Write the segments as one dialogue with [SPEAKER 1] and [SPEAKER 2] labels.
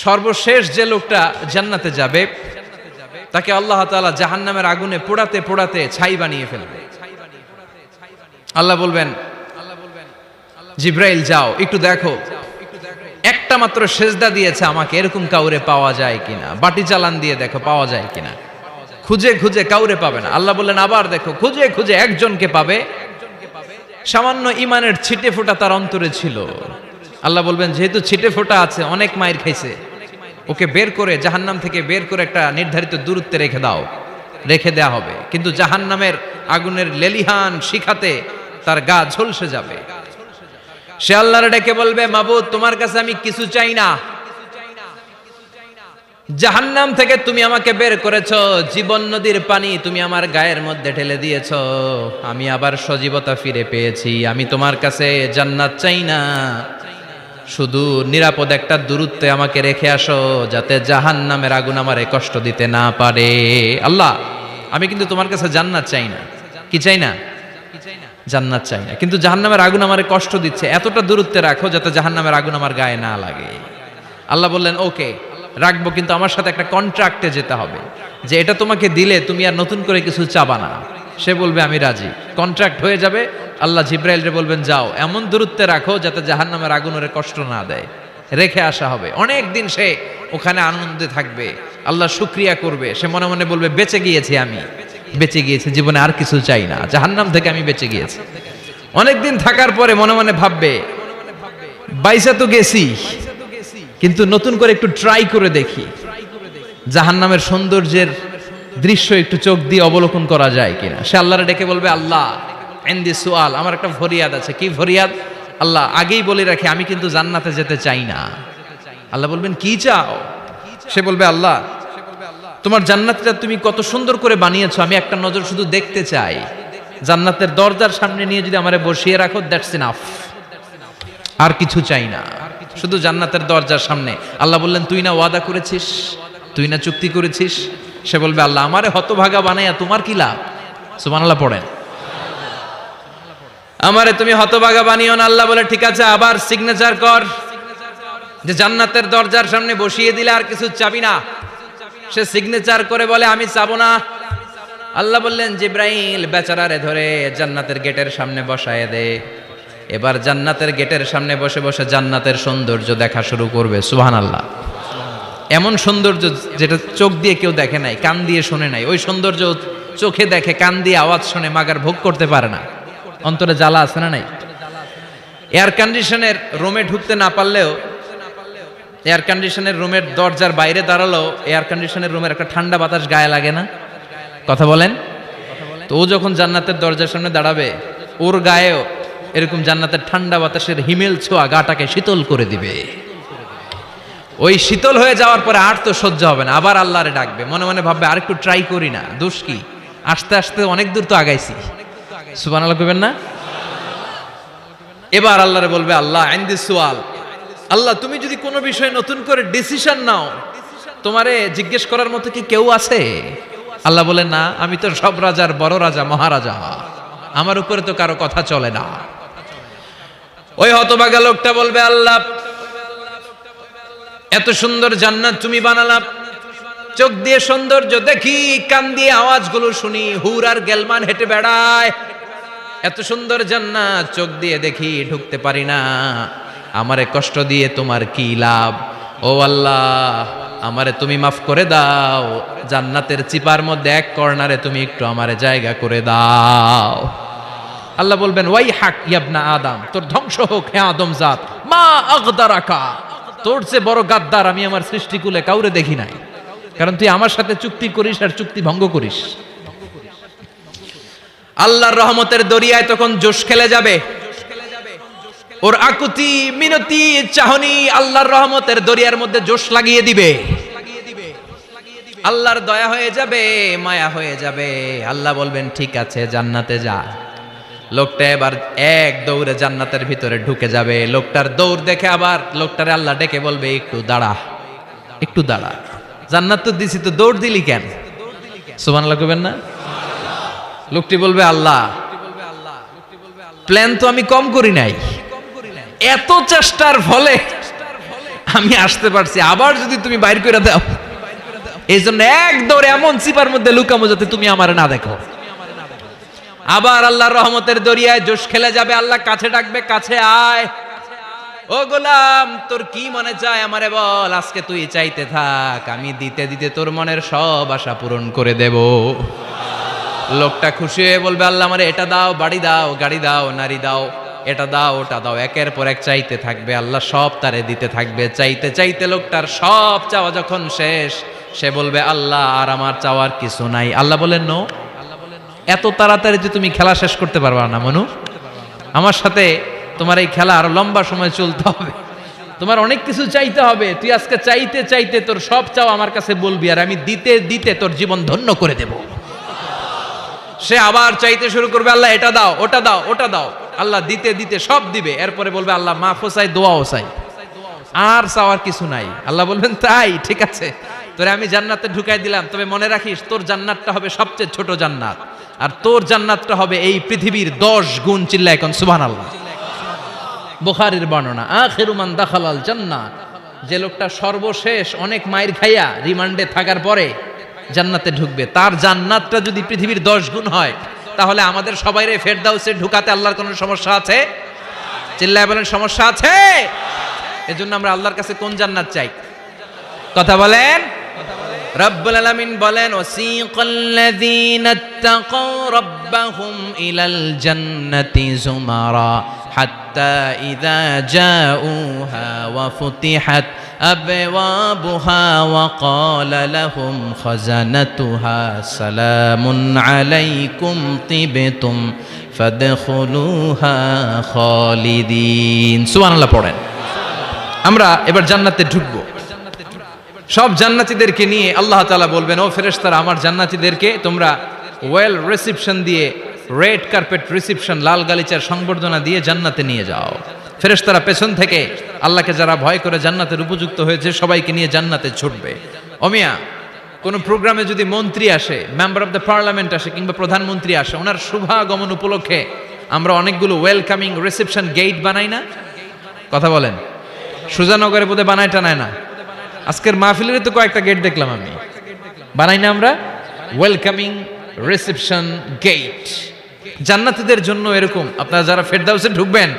[SPEAKER 1] সর্বশেষ যে লোকটা জান্নাতে যাবে তাকে আল্লাহ তাআলা জাহান্নামের আগুনে পোড়াতে পোড়াতে ছাই বানিয়ে ফেলবে। আল্লাহ বলবেন, জিব্রাইল যাও একটু দেখো, একটা মাত্র সেজদা দিয়েছে আমাকে, এরকম কাউরে পাওয়া যায় কিনা। বাটি চালান দিয়ে দেখো পাওয়া যায় কিনা। খুঁজে খুঁজে কাউরে পাবে না। আল্লাহ বললেন আবার দেখো, খুঁজে খুঁজে একজনকে পাবে, সামান্য ইমানের ছিটে ফোঁটা তার অন্তরে ছিল। আল্লাহ বলবেন যেহেতু ছিটে ফোঁটা আছে, অনেক মায়ের খাইছে, ওকে বের করে জাহান্নাম থেকে বের করে একটা নির্ধারিত দূরত্বে রেখে দাও। রেখে দেয়া হবে, কিন্তু জাহান্নামের আগুনের লেলিহান শিখাতে তার গা ঝলসে যাবে। সে আল্লাহর ডেকে বলবে, মাবুদ তোমার কাছে আমি কিছু চাই না, জাহান্নাম থেকে তুমি আমাকে বের করেছো, জীবন নদীর পানি তুমি আমার গায়ের মধ্যে ঢেলে দিয়েছো, আমি আবার সজীবতা ফিরে পেয়েছি। আমি তোমার কাছে জান্নাত চাই না, শুধু নিরাপদ একটা দূরত্বে আমাকে রেখে আসো, যাতে জাহান্নামের আগুন আমারে কষ্ট দিতে না পারে। আল্লাহ আমি কিন্তু তোমার কাছে জান্নাত চাই না। কি চাই না? জান্নাত চাই না, কিন্তু জাহান্নামের আগুন আমারে কষ্ট দিচ্ছে, এতটা দূরত্বে রাখো যাতে জাহান্নামের আগুন আমার গায়ে না লাগে। আল্লাহ বললেন ওকে রাখবো, কিন্তু আমার সাথে একটা কন্ট্রাক্টে যেতে হবে, যে এটা তোমাকে দিলে তুমি আর নতুন করে কিছু চাবা না। সে বলবে আমি রাজি, কন্ট্রাক্ট হয়ে যাবে। আল্লাহ জিব্রাইলরে বলবেন যাও এমন দূরত্বে রাখো যাতে জাহান্নামের আগুন ওরে কষ্ট না দেয়। রেখে আসা হবে, অনেক দিন সে ওখানে আনন্দে থাকবে, আল্লাহ শুকরিয়া করবে। সে মনে মনে বলবে বেঁচে গিয়েছি, আমি বেঁচে গিয়েছি, জীবনে আর কিছু চাই না, জাহান্নাম থেকে আমি বেঁচে গিয়েছি। অনেকদিন থাকার পরে মনে মনে ভাববে বাইসা তো গেছি, কিন্তু নতুন করে একটু ট্রাই করে দেখি, জাহান্নামের সৌন্দর্যের দৃশ্য একটু চোখ দিয়ে অবলোকন করা যায় কিনা। সে আল্লাহরে ডেকে বলবে আল্লাহ ইনদি সুআল, আমার একটা ফরিয়াদ আছে। কি ফরিয়াদ? আল্লাহ আগেই বলে রাখি আমি কিন্তু জান্নাতে যেতে চাই না। আল্লাহ বলবেন কি চাও? সে বলবে আল্লাহ তোমার জান্নাতটা তুমি কত সুন্দর করে বানিয়েছো, আমি একটা নজর শুধু দেখতে চাই। জান্নাতের দরজার সামনে নিয়ে যদি আমারে বসিয়ে রাখো, দ্যাটস ইনাফ, আর কিছু চাই না, শুধু জান্নাতের দরজার সামনে। আল্লাহ বললেন তুই না ওয়াদা করেছিস, তুই না চুক্তি করেছিস। সে বলবে আল্লাহ আমারে হতভাগা বানাইয়া তোমার কি লাভ? সুবহানাল্লাহ পড়েন। আমারে তুমি হতভাগা বানিও না। আল্লাহ বলে ঠিক আছে, আবার সিগনেচার কর যে জান্নাতের দরজার সামনে বসিয়ে দিলে আর কিছু চাবি না। সে সিগনেচার করে বলে আমি চাবো না। আল্লাহ বললেন জিব্রাইল বেচারারে ধরে জান্নাতের গেটের সামনে বসায় দে। এবার জান্নাতের গেটের সামনে বসে বসে জান্নাতের সৌন্দর্য দেখা শুরু করবে। সুবহানাল্লাহ। এমন সৌন্দর্য যেটা চোখ দিয়ে কেউ দেখে নাই, কান দিয়ে শোনে নাই। ওই সৌন্দর্য চোখে দেখে, কান দিয়ে আওয়াজ শুনে, মাগার ভোগ করতে পারে না। অন্তরে জ্বালা আছে না নাই? এয়ার কন্ডিশনের রুমে ঢুকতে না পারলেও, এয়ার কন্ডিশনের রুমের দরজার বাইরে দাঁড়ালো, এয়ার কন্ডিশনের রুমের একটা ঠান্ডা বাতাস গায়ে লাগে না? কথা বলেন তো। ও যখন জান্নাতের দরজার সামনে দাঁড়াবে, ওর গায়েও এরকম জান্নাতের ঠান্ডা বাতাসের হিমেল ছোঁয়া গাটাকে শীতল করে দিবে। ওই শীতল হয়ে যাওয়ার পরে আর তো সহ্য হবে না, আবার আল্লাহরে ডাকবে। মনে মনে ভাববে আর একটু ট্রাই করি না, দোষ কি, আস্তে আস্তে অনেক দূর তো আগাইছি। সুবহানাল্লাহ কইবেন না? এবার আল্লাহরে বলবে আল্লাহ ইনদি সুআল, আল্লাহ তুমি যদি কোনো বিষয়ে নতুন করে ডিসিশন নাও, তোমারে জিজ্ঞেস করার মতো কি কেউ আছে? আল্লাহ বলে না, আমি তো সব রাজার বড় রাজা, মহারাজা, আমার উপরে তো কারো কথা চলে না। ওই হতভাগা লোকটা বলবে আল্লাহ এত সুন্দর জান্নাত তুমি বানালা, চোখ দিয়ে সৌন্দর্য দেখি, কান দিয়ে আওয়াজগুলো শুনি, হুর আর গেলমান হেঁটে বেড়ায়, এত সুন্দর জান্নাত চোখ দিয়ে দেখি, ঢুকতে পারি না, আমারে কষ্ট দিয়ে তোমার কি লাভ? ও আল্লাহ আমারে তুমি মাফ করে দাও, জান্নাতের চিপার মধ্যে এক কর্নারে তুমি একটু আমারে জায়গা করে দাও। আল্লাহ বলবেন ওয়াই হাক ইয়াবনা আদম, তোর ধ্বংস হোক হে আদম জাত, মা আগদারাকা, তোর চেয়ে বড় গাদ্দার আমি আমার সৃষ্টিকুলে কাউরে দেখি নাই, কারণ তুই আমার সাথে চুক্তি করিস আর চুক্তি ভঙ্গ করিস। আল্লাহর রহমতের দরিয়ায় তখন জোশ খেলে যাবে, ওর আকুতি মিনতি চাহনি আল্লাহর রহমতের দরিয়ার মধ্যে জোশ লাগিয়ে দিবে। আল্লাহর দয়া হয়ে যাবে, মায়া হয়ে যাবে। আল্লাহ বলবেন ঠিক আছে জান্নাতে যা। লোকটা এবার এক দৌড়ে জান্নাতের ভিতরে ঢুকে যাবে। লোকটার দৌড় দেখে আবার লোকটারে আল্লাহ ডেকে বলবে একটু দাঁড়া, একটু দাঁড়া, জান্নাত তো দিছি, তো দৌড় দিলি কেন? সুবহানাল্লাহ কইবেন না? লোকটি বলবে আল্লাহ প্ল্যান তো আমি কম করি নাই, এত চেষ্টার ফলে আমি আসতে পারছি, আবার যদি তুমি বাইর করে দাও, এই জন্য এক দৌড়ে এমন চিপার মধ্যে লুকামো যাতে তুমি আমার না দেখো। আবার আল্লাহর রহমতের দরিয়ায় জোশ খেলে যাবে, আল্লাহ কাছে ডাকবে, কাছে আয়, ও গোলাম তোর কি মনে চায় আমারে বল, আজকে তুই চাইতে থাক, আমি দিতে দিতে তোর মনের সব আশা পূরণ করে দেব। লোকটা খুশি হয়ে বলবে, আল্লাহ আমারে এটা দাও, বাড়ি দাও, গাড়ি দাও, নারী দাও, এটা দাও, ওটা দাও, একের পর এক চাইতে থাকবে, আল্লাহ সব তারে দিতে থাকবে। চাইতে চাইতে লোকটার সব চাওয়া যখন শেষ, সে বলবে, আল্লাহ আর আমার চাওয়ার কিছু নাই। আল্লাহ বলেন, নো, এত তাড়াতাড়ি যে তুমি খেলা শেষ করতে পারবা না মনু, আমার সাথে তোমার এই খেলা আরো লম্বা সময় চলতে হবে, তোমার অনেক কিছু চাইতে হবে। তুই আজকে চাইতে চাইতে তোর সব চাওয়া আমার কাছে বলবি, আর আমি দিতে দিতে তোর জীবন ধন্য করে দেব। সে আবার চাইতে শুরু করবে, আল্লাহ এটা দাও, ওটা দাও, ওটা দাও, আল্লাহ দিতে দিতে সব দিবে। এরপরে বলবে, আল্লাহ মাফও চাই, দোয়াও চাই, আর চাওয়ার কিছু নাই। আল্লাহ বলবেন, তাই ঠিক আছে, তোরে আমি জান্নাতে ঢুকাই দিলাম, তবে মনে রাখিস তোর জান্নাতটা হবে সবচেয়ে ছোট জান্নাত, আর তোর জান্নাতটা হবে এই পৃথিবীর 10 গুণ। চিল্লায় এখন সুবহানাল্লাহ। বুখারীর বর্ণনা, আখিরু মান দাখালাল জান্নাহ, যে লোকটা সর্বশেষ অনেক মাইর খাইয়া রিমান্ডে থাকার পরে জান্নাতে ঢুকবে, তার জান্নাতটা যদি পৃথিবীর 10 গুণ হয়, তাহলে আমাদের সবাইরে ফেরদাউসে ঢুকাতে আল্লাহর কোনো সমস্যা আছে? চিল্লায় বলেন, সমস্যা আছে? এজন্য আমরা আল্লাহর কাছে কোন জান্নাত চাই? কথা বলেন। রব্বুল আলামিন বলেন, ওয়াসিকাল্লাযীনা ইত্তাকাউ রাব্বাহুম ইলাল জান্নাতি যুমারা হাত্তা ইযা জাউহা ওয়া ফুতিহাত আবওয়াবুহা ওয়া ক্বালা লাহুম খাজানাতুহা সালামুন আলাইকুম তিবতুম ফাদখুলুহা খালিদিন। সুবহানাল্লাহ পড়েন। আমরা এবার জান্নাতে ঢুকবো। সব জান্নাতীদেরকে নিয়ে আল্লাহ তাআলা বলবেন, ও ফেরেশতারা, আমার জান্নাতীদেরকে তোমরা ওয়েল রিসেপশন দিয়ে, রেড কার্পেট রিসেপশন, লাল গালিচার সংবর্ধনা দিয়ে জান্নাতে নিয়ে যাও। ফেরেশতারা পেছন থেকে আল্লাহকে যারা ভয় করে জান্নাতের উপযুক্ত হয়েছে সবাইকে নিয়ে জান্নাতে ছুটবে। অমিয়া, কোন প্রোগ্রামে যদি মন্ত্রী আসে, মেম্বার অফ দ্য পার্লামেন্ট আসে, কিংবা প্রধানমন্ত্রী আসে, ওনার শুভাগমন উপলক্ষে আমরা অনেকগুলো ওয়েলকামিং রিসেপশন গেট বানাই না? কথা বলেন। সুজানগরে বোধহয় বানায় টানায় না? আজকের মাহফিলের তো কয়েকটা গেট দেখলাম আমি, বানাই না আমরা? Welcoming reception gate. জান্নাতীদের জন্য এরকম, আপনারা যারা ফেরদাউসে ঢুকবেন,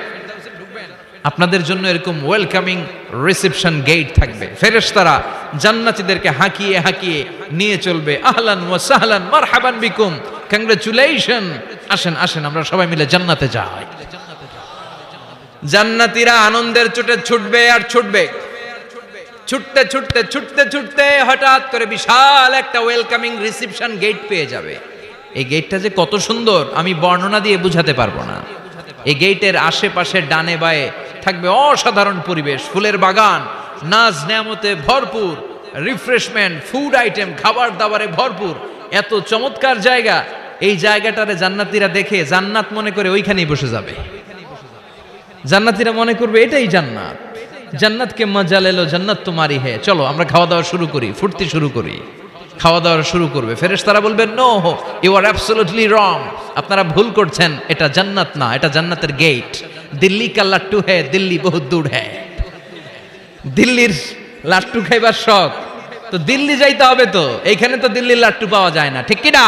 [SPEAKER 1] আপনাদের জন্য এরকম ওয়েলকামিং রিসেপশন গেট থাকবে। ফেরেশতারা জান্নাতীদেরকে হাঁকিয়ে হাঁকিয়ে নিয়ে চলবে, আহলান ওয়া সাহলান মারহাবান বিকুম, কংগ্রাচুলেশন, আসেন আসেন আমরা সবাই মিলে জান্নাতে যাই। জান্নাতীরা আনন্দের চোটে ছুটবে আর ছুটবে। ছুটতে ছুটতে ছুটতে ছুটতে হঠাৎ করে বিশাল একটা ওয়েলকামিং রিসেপশন গেট পেয়ে যাবে। এই গেটটা যে কত সুন্দর আমি বর্ণনা দিয়ে বুঝাতে পারবো না। এই গেটের আশেপাশে ডানে বায়ে থাকবে অসাধারণ পরিবেশ, ফুলের বাগান, নাজ নেয়ামতে ভরপুর, রিফ্রেশমেন্ট, ফুড আইটেম, খাবার দাবারে ভরপুর, এত চমৎকার জায়গা। এই জায়গাটারে জান্নাতীরা দেখে জান্নাত মনে করে ওইখানেই বসে যাবে। জান্নাতীরা মনে করবে এটাই জান্নাত, জান্নাত কে মজা লেলো, জান্নাত তোমারই হে, চলো আমরা খাওয়া দাওয়া শুরু করি, ফুর্তি শুরু করি। খাওয়া দাওয়া শুরু করবে। ফেরেশতারা বলবেন, no, you are absolutely wrong, আপনারা ভুল করছেন, এটা জান্নাত না, এটা জান্নাতের গেট। দিল্লি কা লাট্টু হে, দিল্লি বহুত দূর হে। দিল্লির লাট্টু খাইবার শখ, তো দিল্লি যাইতে হবে, তো এইখানে তো দিল্লির লাট্টু পাওয়া যায় না, ঠিক কি না?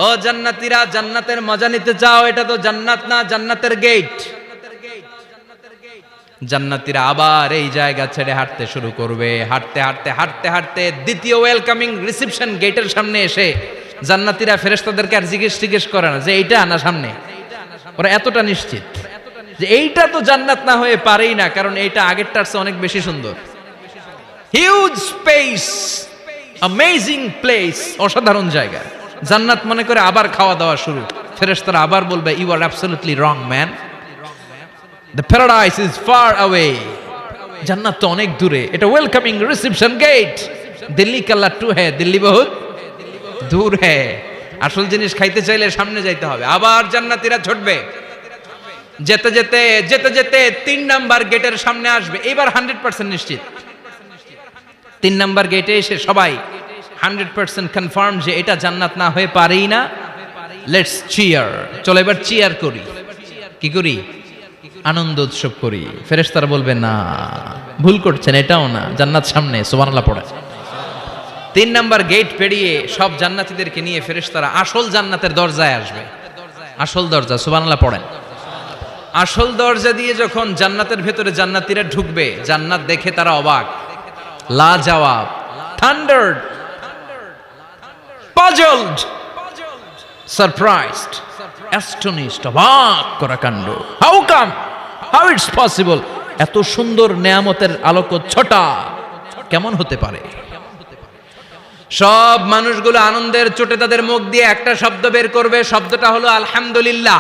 [SPEAKER 1] ও জান্নাতীরা, জান্নাতের মজা নিতে চাও, এটা তো জান্নাত না, জান্নাতের গেট। জান্নাতীরা আবার এই জায়গা ছেড়ে হাঁটতে শুরু করবে। হাঁটতে হাঁটতে হাঁটতে হাঁটতে দ্বিতীয় ওয়েলকামিং রিসেপশন গেটের সামনে এসে জান্নাতীরা ফেরেশতাদেরকে আর জিজ্ঞেস করে না যে এইটা না সামনে, ওরা এতটা নিশ্চিত যে এইটা তো জান্নাত না হয়ে পারেই না, কারণ এইটা আগেরটার চেয়ে অনেক বেশি সুন্দর। হিউজ স্পেস, অ্যামেজিং প্লেস, অসাধারণ জায়গা। জান্নাত মনে করে আবার খাওয়া দাওয়া শুরু। ফেরেশতারা আবার বলবে, you are absolutely wrong man, the paradise is far away, জান্নাত তো অনেক দূরে, এটা ওয়েলকামিং রিসেপশন গেট। দিল্লি কা লাট্টু হে, দিল্লি বহুত দূর হে। আসল জিনিস খাইতে চাইলে সামনে যাইতে হবে। আবার জান্নাতীরা ছুটবে। যেতে যেতে যেতে যেতে 3 নাম্বার গেটের সামনে আসবে। এবার 100% নিশ্চিত। 3 নাম্বার গেটে এসে সবাই 100% কনফার্ম যে এটা জান্নাত না হয়ে পারেই না। লেটস চিয়ার, চলো এবার চিয়ার করি। কি করি? আনন্দ উৎসব করি, ফেরেশতারা বলবে না, ভুল করছেন, এটাও না, জান্নাত সামনে, সুবহানাল্লাহ পড়ে। 3 নাম্বার গেট পেরিয়ে সব জান্নাতীদেরকে নিয়ে ফেরেশতারা আসল জান্নাতের দরজায় আসবে। আসল দরজা, সুবহানাল্লাহ পড়েন। আসল দরজা দিয়ে যখন জান্নাতের ভেতরে জান্নাতীরা ঢুকবে, জান্নাত দেখে তারা অবাক, লাজবাব, থান্ডার্ড, পাজলড, সারপ্রাইজড, অ্যাস্টনিশড, অবাক করা কাণ্ড। How come, how it's possible, এত সুন্দর নেয়ামতের আলোকচ্ছটা কেমন হতে পারে? সব মানুষগুলো আনন্দের চোটে তাদের মুখ দিয়ে একটা শব্দ বের করবে, শব্দটা হলো আলহামদুলিল্লাহ।